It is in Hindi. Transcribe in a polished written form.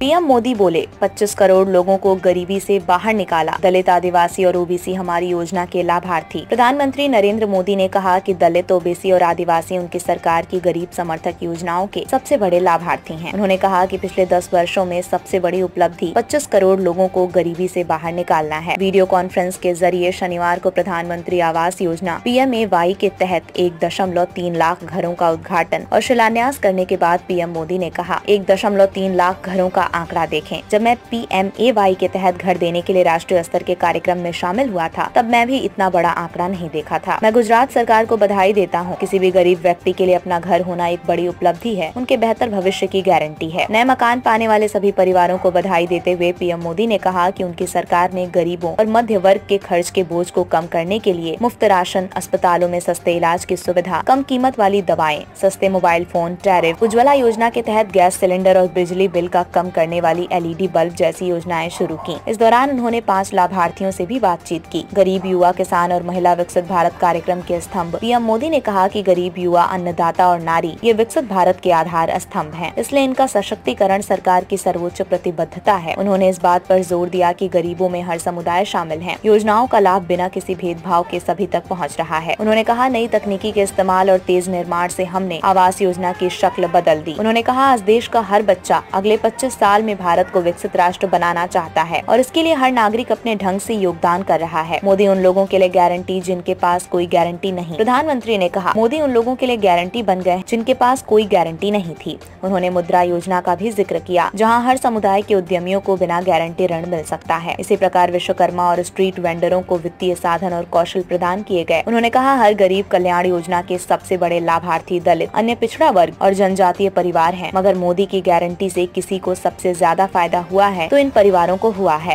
पीएम मोदी बोले 25 करोड़ लोगों को गरीबी से बाहर निकाला, दलित, आदिवासी और ओबीसी हमारी योजना के लाभार्थी। प्रधानमंत्री नरेंद्र मोदी ने कहा कि दलित, ओबीसी और आदिवासी उनकी सरकार की गरीब समर्थक योजनाओं के सबसे बड़े लाभार्थी हैं। उन्होंने कहा कि पिछले 10 वर्षों में सबसे बड़ी उपलब्धि 25 करोड़ लोगों को गरीबी से बाहर निकालना है। वीडियो कॉन्फ्रेंस के जरिए शनिवार को प्रधानमंत्री आवास योजना PMAY के तहत 1.3 लाख घरों का उद्घाटन और शिलान्यास करने के बाद पीएम मोदी ने कहा, 1.3 लाख घरों का आंकड़ा देखें। जब मैं PMAY के तहत घर देने के लिए राष्ट्रीय स्तर के कार्यक्रम में शामिल हुआ था, तब मैं भी इतना बड़ा आंकड़ा नहीं देखा था। मैं गुजरात सरकार को बधाई देता हूँ। किसी भी गरीब व्यक्ति के लिए अपना घर होना एक बड़ी उपलब्धि है, उनके बेहतर भविष्य की गारंटी है। नए मकान पाने वाले सभी परिवारों को बधाई देते हुए पीएम मोदी ने कहा कि उनकी सरकार ने गरीबों और मध्य वर्ग के खर्च के बोझ को कम करने के लिए मुफ्त राशन, अस्पतालों में सस्ते इलाज की सुविधा, कम कीमत वाली दवाएं, सस्ते मोबाइल फोन, टैरिफ, उज्ज्वला योजना के तहत गैस सिलेंडर और बिजली बिल का कम करने वाली LED बल्ब जैसी योजनाएं शुरू की। इस दौरान उन्होंने 5 लाभार्थियों से भी बातचीत की। गरीब युवा, किसान और महिला विकसित भारत कार्यक्रम के स्तंभ। पीएम मोदी ने कहा कि गरीब युवा, अन्नदाता और नारी ये विकसित भारत के आधार स्तंभ हैं, इसलिए इनका सशक्तिकरण सरकार की सर्वोच्च प्रतिबद्धता है। उन्होंने इस बात पर जोर दिया कि गरीबों में हर समुदाय शामिल है। योजनाओं का लाभ बिना किसी भेदभाव के सभी तक पहुंच रहा है। उन्होंने कहा, नई तकनीकी के इस्तेमाल और तेज निर्माण से हमने आवास योजना की शक्ल बदल दी। उन्होंने कहा, आज देश का हर बच्चा अगले 25 साल में भारत को विकसित राष्ट्र बनाना चाहता है और इसके लिए हर नागरिक अपने ढंग से योगदान कर रहा है। मोदी उन लोगों के लिए गारंटी जिनके पास कोई गारंटी नहीं। प्रधानमंत्री ने कहा, मोदी उन लोगों के लिए गारंटी बन गए जिनके पास कोई गारंटी नहीं थी। उन्होंने मुद्रा योजना का भी जिक्र किया, जहां हर समुदाय के उद्यमियों को बिना गारंटी ऋण मिल सकता है। इसी प्रकार विश्वकर्मा और स्ट्रीट वेंडरों को वित्तीय साधन और कौशल प्रदान किए गए। उन्होंने कहा, हर गरीब कल्याण योजना के सबसे बड़े लाभार्थी दलित, अन्य पिछड़ा वर्ग और जनजातीय परिवार हैं। मगर मोदी की गारंटी से किसी को सबसे ज्यादा फायदा हुआ है तो इन परिवारों को हुआ है।